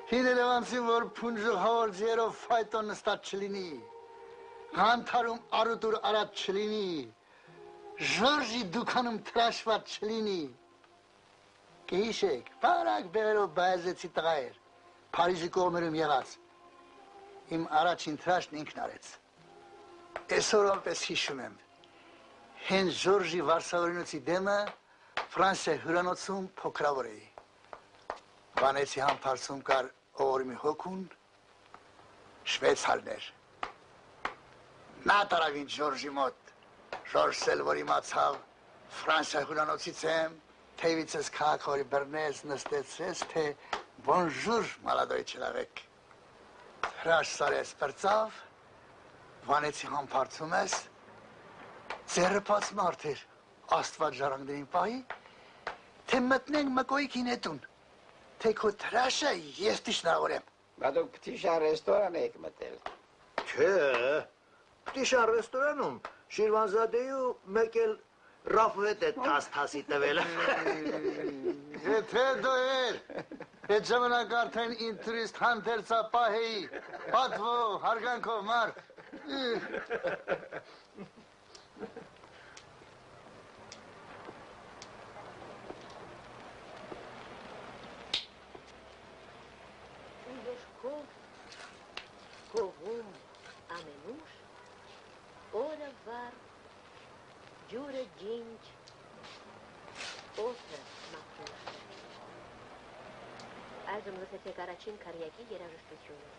Հիներևանցի, որ փունջը հորձերով ֆայտոն նստած չլինի, ղանթարում արուտուր արած չլինի, ժորժի դուքանում տրաշված չլինի, կհիշեք, բարակ բերով բայազեցի տղա էր, Փարիզի կողմերում եղած, իմ առաջին տրաշն ինքն արեց, այսօր պես հիշում եմ, հենց ժորժի վարսավորինոցի դեմը Ֆրանսիա հյուրանոցում փոքրավոր էի, բանեցի համբարձում կար օորմի հոգուն, շվեցարներ, նա տարավ ինձ ժորժի մոտ, ժորժսել որ իմացավ, Ֆրանսիա հյուրանոցից եմ, թեվիցս քաղաքորի բրնես, նստեցրեց, թե բոնժուր, մալադոյ չլավեք, հրաշ սարես պրծավ, վանեցի համբարձում ես, ձերը պաց մարդ էր, աստված ժարանգներին պահի, թե մտնենք մկոյիքին հետուն, թե քո տրաշը ես տիշնավորեմ։ Բա դուք պտիշան ռեստորան եք մտել։ Չէ, պտիշան ռեստորանում Շիրվանզադեյու մեկ էլ Ռաֆվետ է տաս-թասի տվել։ Եթե դու էր, այդ ժամանակ արդեն ինտուրիստ հանդերձապահ էի, պատվո, հարգանքով մարդ։ Կողում ամենուշ, օրը վար, ջուրը ջինջ, օդը մաքրուշ։ Այժմ լսեցեք առաջին քարյակի երաժշտությունը։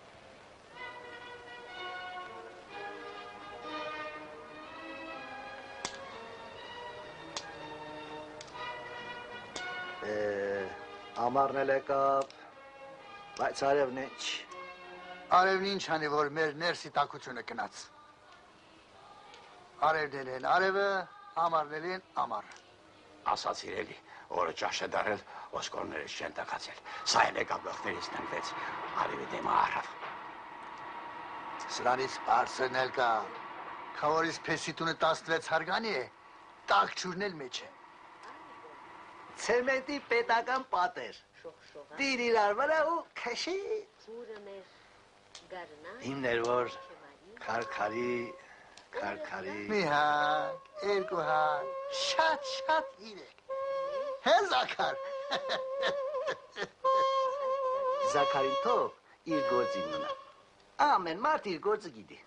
Ամառն էլ եկավ, բայց արևն ինչ։ Արևն ինչ անի, որ մեր ներսի տաքությունը կնաց։ Արևն են արևը, ամառն են ամառը։ Ասաց իրելի, օրը ճաշ է դարել, ոսկորներս չեն տակացել։ Սա էլ եկավ գլխներից ննվեց, արևի դեմը առավ։ Սրանից բարձրն էլ կա, քավորիս փեսիտունը 16 հարգանի է, տակ ջուրն էլ մեջ է։ Ցեմենտի պետական պատեր։ Դիր իրար վրա ու քշի։ Իմն էր որ քարքարի։ Մի հակ, երկու հակ, շատ իրեք։ Հե Զաքար։ Զաքարին թող իր գործին մնա։ Ամեն մարդ իր գործը գիտի։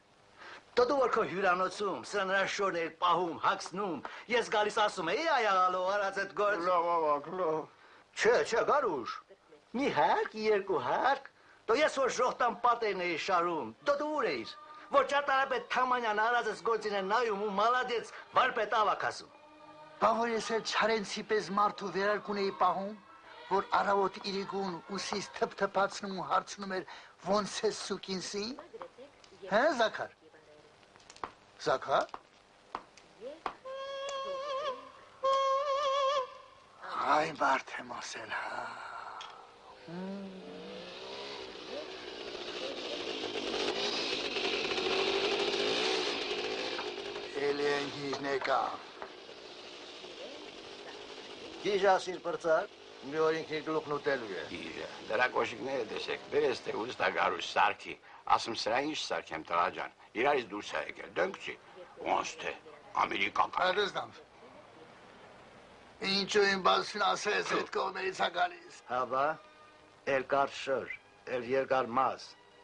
Դու որ քո հյուրանոցում սրա նրա շորն էր պահում, հագցնում, ես գալիս ասում էի այաղալով արած այդ գործ։ Լավ։ Չէ, Գարուշ։ Մի հակ, երկու հակ, դու ես որ ժողտան պատերն էի շարում, դու ուր էիր, որ ճարտարապետ Թամանյան արած այս գործին է նայում ու մալադեց վարպետ ավակ ասում։ Բա որ ես էլ Չարենցի պես մարդու վերարկուն էի պահում, որ առավոտ իրիկուն ուսիս թփթփացնում ու հարցնում էր ոնց է սուկինսին։ Հե Զաքար։ Զաքար։ Այ մարդ եմ ասել, հա։ Էլի են գիրն եկա։ Գիժ ասիր պրծար, մի որ ինքն իր գլուխն ուտելու է։ Գիժը, դրա կոշիկները տեսեք, բերես թե ուստա Գարուշ սարքի, ասում սրա ինչ սարքեմ տղա ջան, իրարից դուրս է եկել, դենք չի, ոնց թե, ամերիկական։ Այդստամ։ Ինչու իմ բասին ասես այդ կողմերից է գալիս։ Հաբա, էլ կար շոր, էլ երկար մազ,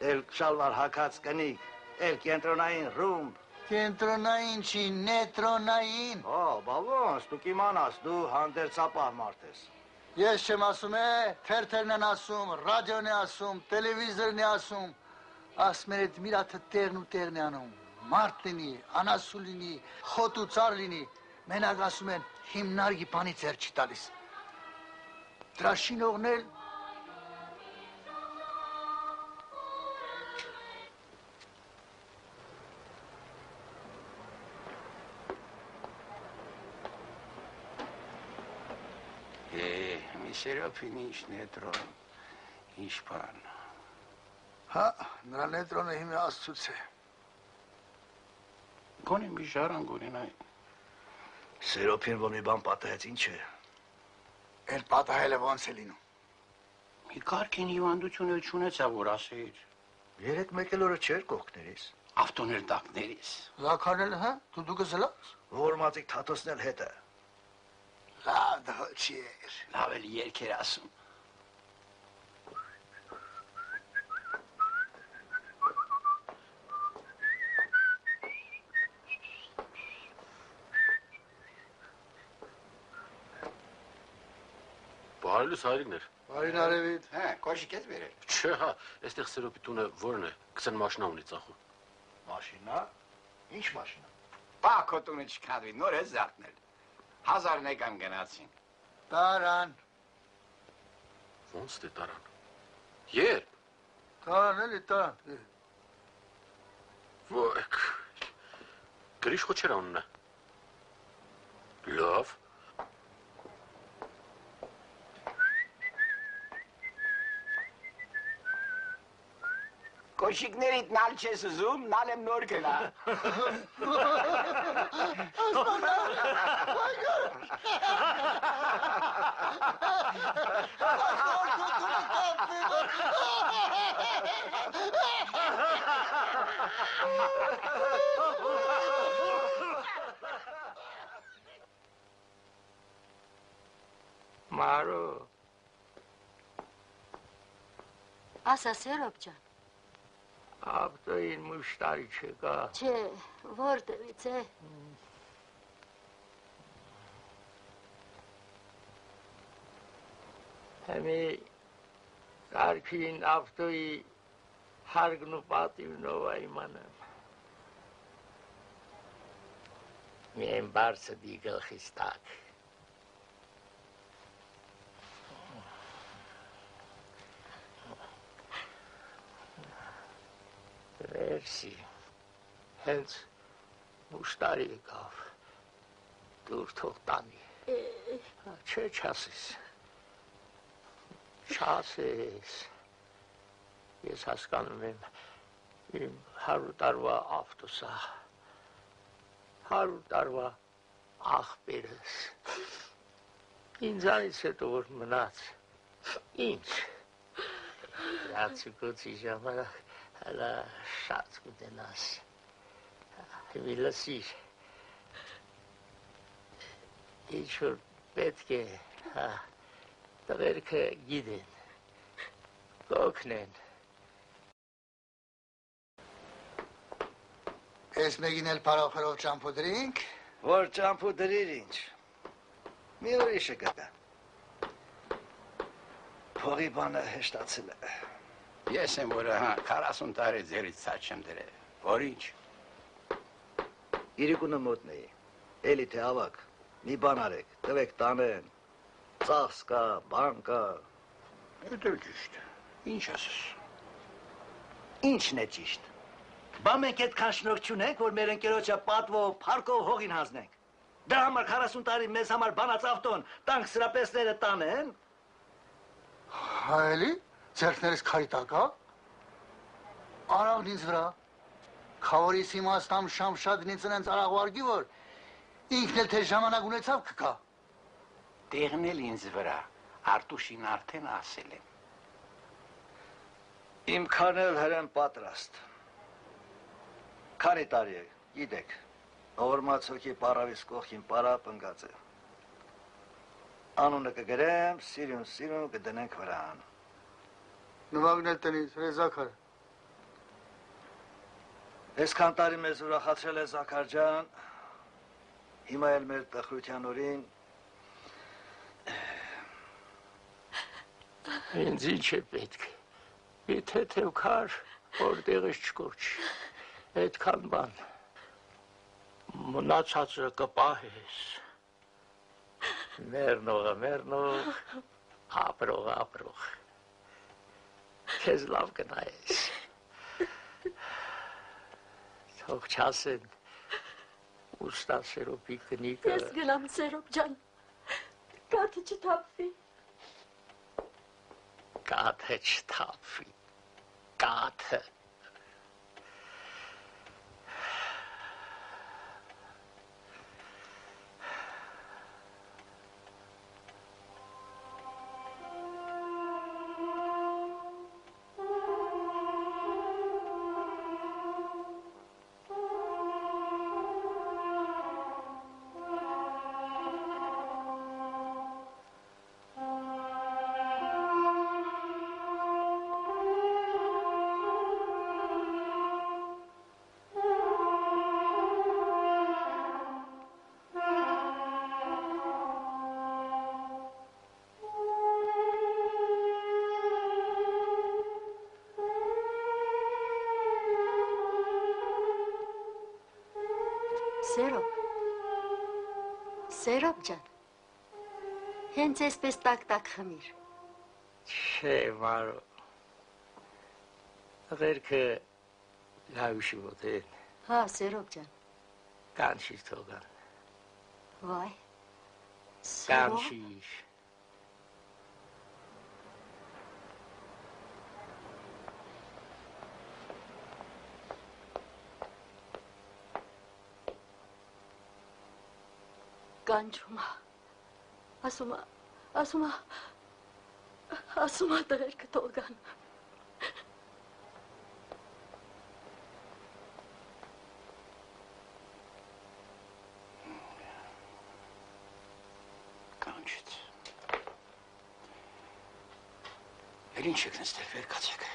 էլ շալվար հակած կնիկ, էլ կենտրոնային ռումբ։ Կենտրոնային չի, նետրոնային։ Բա ոնց, դուք իմանաս, դու հանդերձապահ մարդ ես։ Ես չեմ ասում է, թերթերն են ասում, ռադիոն է ասում, տելևիզորն է ասում, ասում են այդ միրաթը տեղն ու տեղն է անում, մարդ լինի, անասու լինի, խոտ ու ծառ լինի, մենակ ասում են հիմնարկի բանի ձեր չի տալիս։ Դրա շինողն էլ Սերոփին ինչ նետրոն, ինչ բան։ Հա, նրա նետրոնը հիմա աստծուց է։ Գոնի մի ժառանգ ունենայի։ Սերոփին որ մի բան պատահեց, ինչ է։ Էլ պատահել է ոնց է լինում։ Մի կարգին հիվանդություն էլ չունեցավ, որ ասեիր։ Երեք մեկելորը չէր կողքներիս։ Ավտոներ տակներիս։ Զաքարել, հա, դու գզլաս։ Որմածիկ թաթոսնել հետը։ Լավ դոչի էր։ Լավ էլ երգեր ասում։ Բարելուս հայրիկներ։ Բարին արևիտ։ Հա, կոշիկ ես վերել։ Չէ, հա, այստեղ սերոպի տունը որն է։ Կսեն մաշինա ունի ծախում։ Մաշինա։ Ինչ մաշինա։ Պակո տունը չքանդվի, նոր է զարթնել։ 1001 ամ գնացին։ Տարան։ Ոնց դե տարան։ Երբ։ Տարան էլի տարան։ Ոք։ Գրիշ խոչեր անունը։ Լավ։ Կոշիկներիդ նալ չես ուզում, նալ եմ նոր գնա։ Մարո։ Ասա Սերոբ ջան։ Ավտոյին մուշտարի չկա։ Չէ, որտեղից է։ Հեմի կարգին ավտոյի հարգն ու պատիվնով այմանեմ։ Միայն բարձը դի գլխիս տակ։ Վերսի, հենց մուշտարի եկավ, դուր թող տանի, չէ չասես, չասես, ես հասկանում եմ իմ 100 տարվա ավտոսա, 100 տարվա աղբերս, ինձանից հետո որ մնաց, ինչ, ռացուկոցի ժամանակ, Հələ շատ կուտենաս, մի լսիր, ինչ որ պետք է, տղերքը գիտեն, կօգնեն։ Ես մեկին էլ պարոխերով ճամփու դրինք։ Որ ճամփու դրիր ինչ։ Մի ուրիշը կտա։ Փողի բանը հեշտացել է։ Ես եմ, որ 40 տարի ձերից ցած չեմ դրել։ Որ ինչ։ Իրիկունը մոտնն էի, էլի թե ավակ, մի բան արեք, տվեք տանեն, ծախս կա, բան կա։ Դա ճիշտ է, ինչ ասես։ Ինչն է ճիշտ։ Բա մենք այդքան շնորհք չունենք, որ մեր ընկերոջը պատվով, փառքով հողին հանձնենք։ Դրա համար 40 տարի մեզ համար բանած ավտոն, տանք սրապեսները տանեն։ Հայելի, ձերքներս քարի տակա։ Արաղն ինձ վրա։ Քավորիս իմաստամ շամշադն ինձ ընենց արաղ վարգի, որ ինքն էլ թե ժամանակ ունեցավ կկա։ Տեղն էլ ինձ վրա, Արտուշին արդեն ասել եմ։ Իմ քանել հրեն պատրաստ։ Քանի տարի է, գիտեք, ողորմած հոգի պարավիս կողքին պարապ ընկած է։ Անունը կգրեմ, սիրուն կդնենք վրան։ Նվագն էլ տնից, Զաքար։ Այսքան տարի մեզ ուրախացրել է Զաքար ջան, հիմա էլ մեր տխրության օրին։ Ինձ ինչ է պետք, մի թեթև քար, որտեղս չկորչի, այդքան բան, մնացածը կպահես, մերնող, ապրող, քեզ լավ կնայես, թող չասեն, ուստա Սերոպի կնիկը։ Ես գնամ Սերոբ ջան, կաթը չթափվի։ Կաթը չթափվի, կաթը։ Սերոբ ջան, հենց այսպես տակ-տակ խմիր։ Չէ, Մարո, տղերքը լավիշի մոտ են, Հա, Սերոբ ջան, կանչիր թողան, վայ, Սերոբ, կանչիր, կանչում, ասում տղերքը թողան։ Կանչեց։ Էլ ինչ եք նստել, վեր կացեք։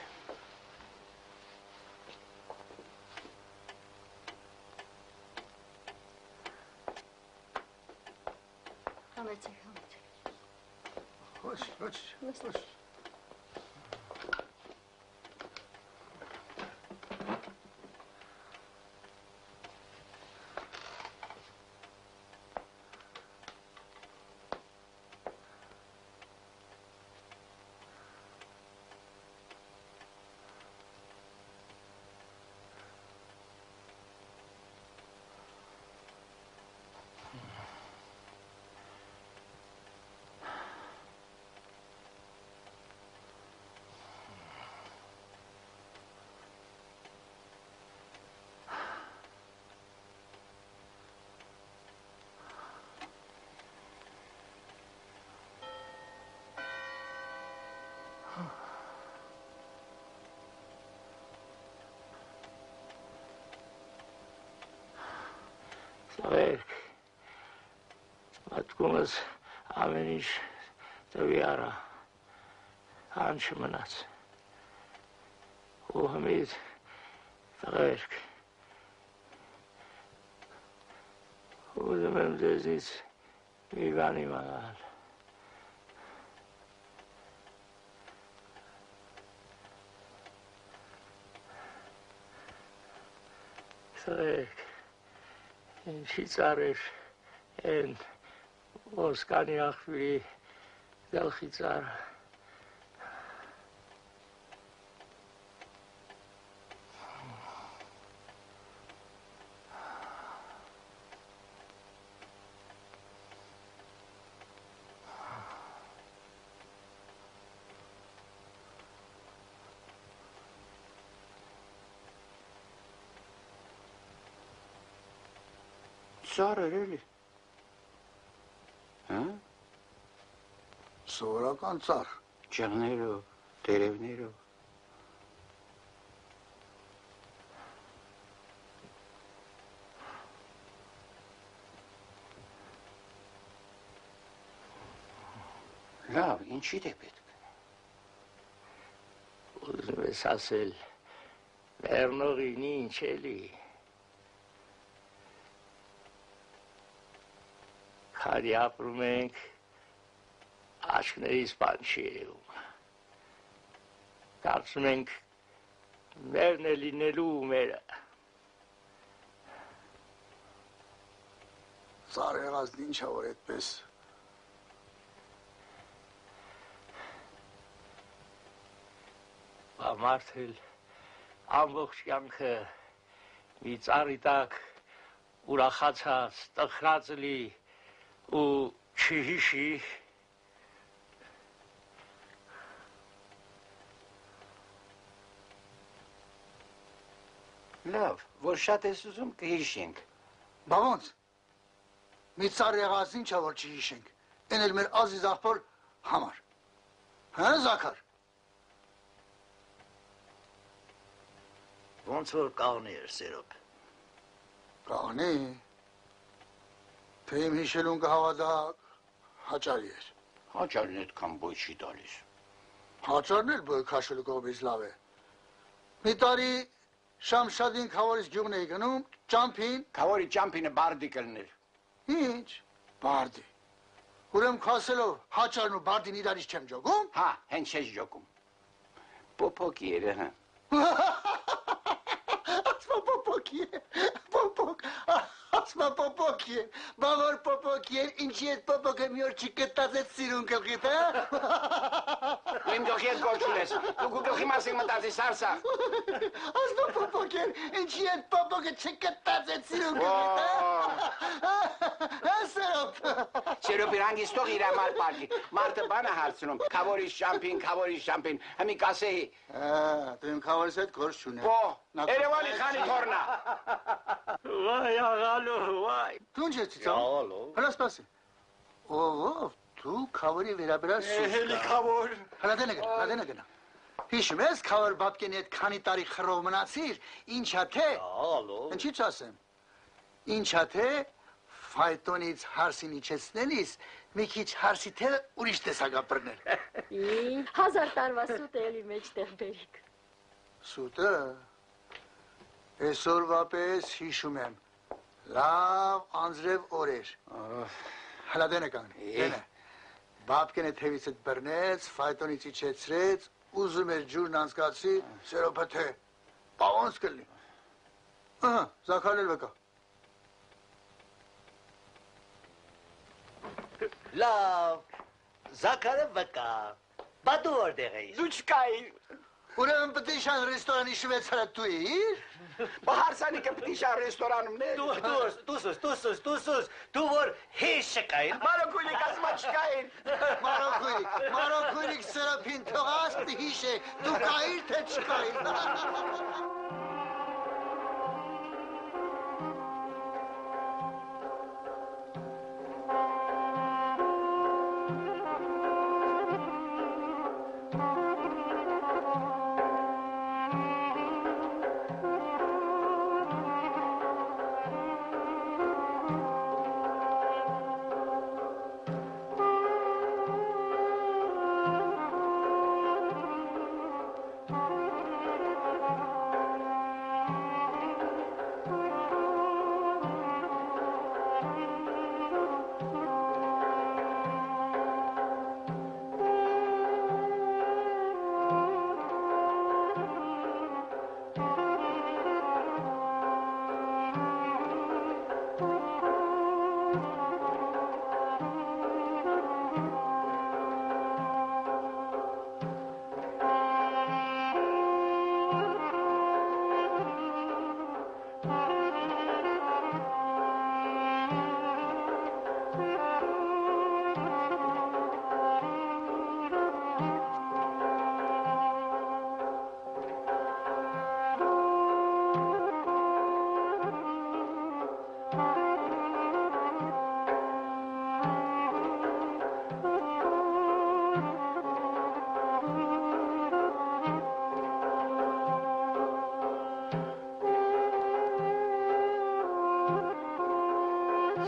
Համեցեք։ Ոչ։ տղերք, մատկումս ամեն ինչ տվի արա, հան չմնաց, ու հմիտ տղերք, ուզում եմ ձեզից մի բան իմանալ, տղերք, ինչի ծառեր են ոսկանի աղբյուրի գլխի ծառը։ Ծառեր էլի։ Հա? Սովորական ծառ։ Ճեղներով, տերևներով։ Լավ, ինչի՞դ է պետք։ Ուզում ես ասել, մեռնողին ինչ էլի։ Քանի ապրում ենք, աչքներից բան չի երևում։ Կարծում ենք, մերն է լինելու մերը։ Ծառ եղածն ինչ ա որ այդպես։ Մարդ էլ ամբողջ կյանքը մի ծառի տակ ուրախացած, տխրած լի ու չհիշի, լավ, որ շատ ես ուզում կհիշենք։ Բա ոնց։ Մի ծառ եղած ինչ ա որ չհիշենք։ Էն էլ մեր ազիզ աղբոր համար։ Հա Զաքար։ Ոնց որ կաղնի էր Սերոբ։ Կաղնի։ Թե իմ հիշելուն կհավատակ հաճարի էր։ Հաճարին այդքան բոյ չի տալիս։ Հաճարն էլ բոյ քաշելու կողմից լավ է։ Մի տարի Շամշադին քավորից գյուղն էի գնում, ճամփին։ Քավորի ճամփինը բարդի կլներ։ Ինչ։ Բարդի։ Ուրեմն քասելով հաճարն ու բարդին իրարից չեմ ջոգում։ Հա, հենց ես ջոկում։ Պոպոկի էր, հա։ Պոպոկի է, պոպոկ, ասմա պոպոքի է, բավոր պոպոքի է, ինչի այդ պոպոքը մի օր չի կտած այդ սիրուն գլխիտ, հա? Ու իմ գլխի հետ գործ ունես, դու քո գլխի մասին մտածի սարսափ։ Ասմա պոպոքի է, ինչի այդ պոպոքը չի կտած այդ սիրուն գլխիտ, հա? Սերոպ։ Սերոպի հանգիստող իր համար պարկի, մարդը բան է հարցնում, քավորի շամպին, հմի կասեի։ Դու իմ քավորիս հետ գործ չունես։ Երևանի քանի թորնա։ Վայ աղալու, վայ։ Դու ինչ ես ծիծաղ։ Աղալու։ Հլա սպասի։ Ով, դու քավորի վերաբերած սուս։ Էլի քավոր։ Հլա դենը գնա։ Հիշում ես քավոր բաբկենի հետ քանի տարի խռով մնացիր, ինչա թե։ Աղալու։ Ինչի՞ ասեմ։ Ինչա թե ֆայտոնից հարսին իջեցնելիս մի քիչ հարսի թե ուրիշ տեսակ ապրնել։ 1000 տարվա սուտ է էլի մեջտեղ բերիք։ Սուտը։ Այսօրվա պես հիշում եմ, լավ անձրև օրեր, հլա դենը կանգնի, դենը, բաբկենը թևից հետ բրնեց, ֆայտոնից իջեցրեց, ուզում էր ջուրն անցկացի, սերոպը թե, պավոնց կլնի, զաքարել վկա։ Լավ, Զաքարը վկա, բա դու որտեղ էիր։ Դու չկայի։ Ուրեմն պտիշան ռեստորանի շվեցարը դու էիր։ Բա հարսանիքը պտիշան ռեստորանումն է։ Դու որ հեշ չկային։ Մարոկույնիկ ասմա չկային։ Մարոկույնիկ սրապին թողած հիշ է, դու կայիր թե չկայիր։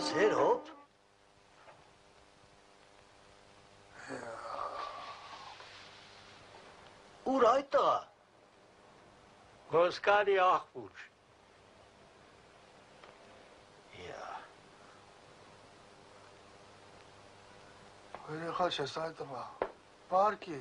Սերոպ։ Ուր այդ տղա։ Ոսկանի աղբուր։ Երեխա չես այդ տղա, պարկի։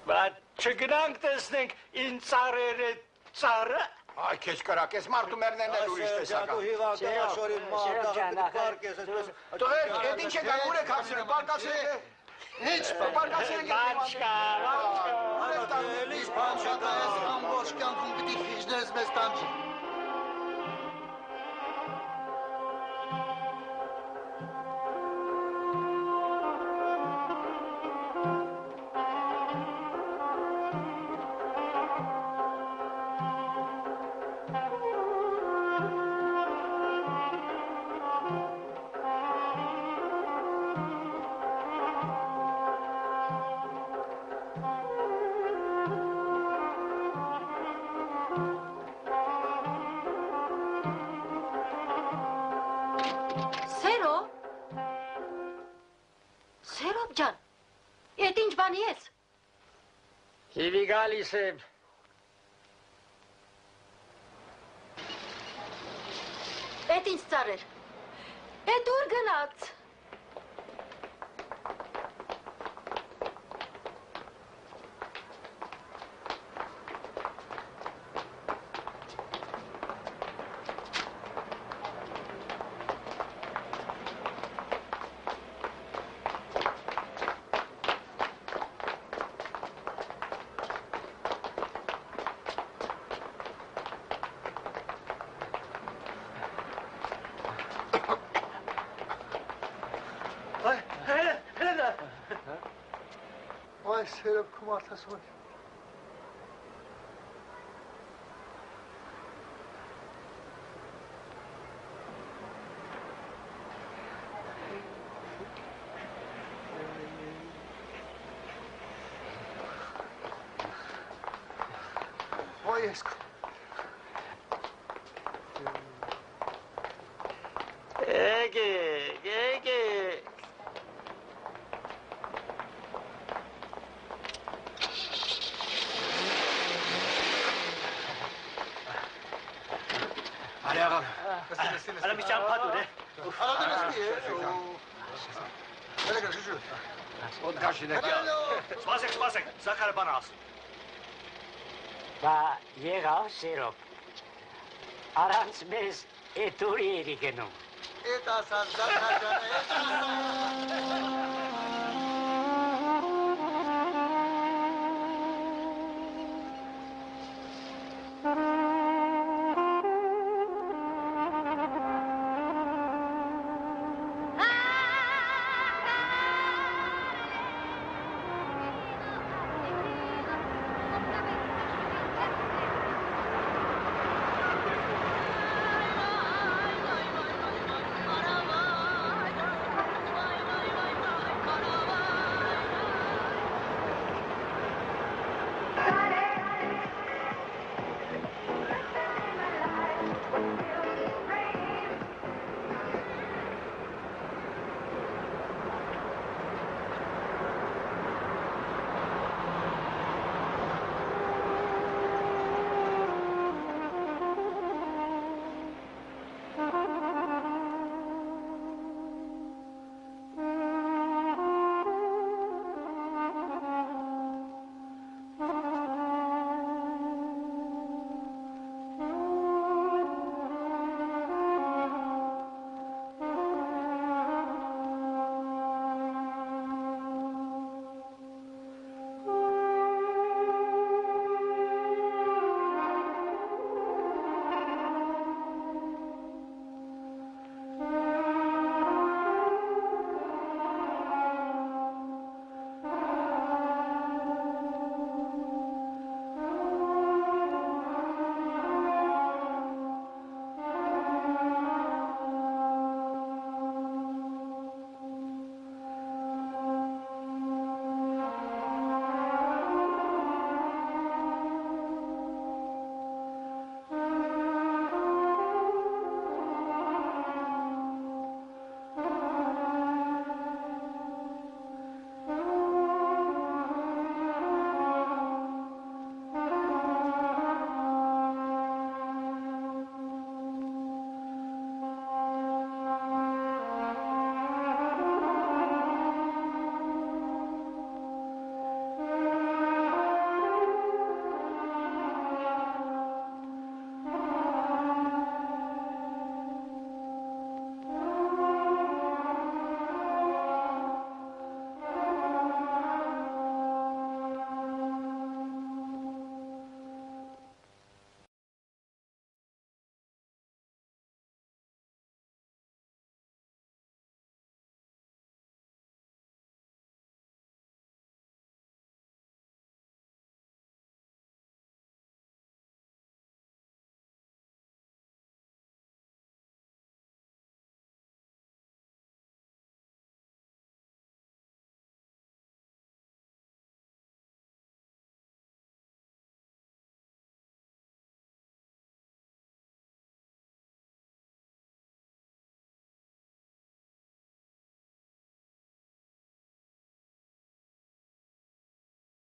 Բայց չգնանք տեսնենք ինձ ծառերը ծառը։ Այ քեզ կրակ, ես մարդու մերներն էլ ուրիշ տեսակ։ Տղեկ, էդ ինչ եք ուր եք հացրել, պարկացրել։ Ինչ, պարկացրել եք։ Լիշ բանջակա ես ամբողջ կյանքում պիտի խիժներս մեզ տանջի։ Հիվի գալիս եմ։ Էդ ինչ ծառեր։ Էդ ուր գնաց։ Սերով քո մարդասոն։ Ոյսկ։ Եկե։ Արի աղան։ Արա մի ճամփա դուր է։ Ոդ գաշինեք։ Սպասեք, Զաքարը բան ասում։ Բա եղավ Սերոպ։ Առանց մեզ էտուրի էրի գնում։ Էտ ասած Զաքարյանը, էտ ասած։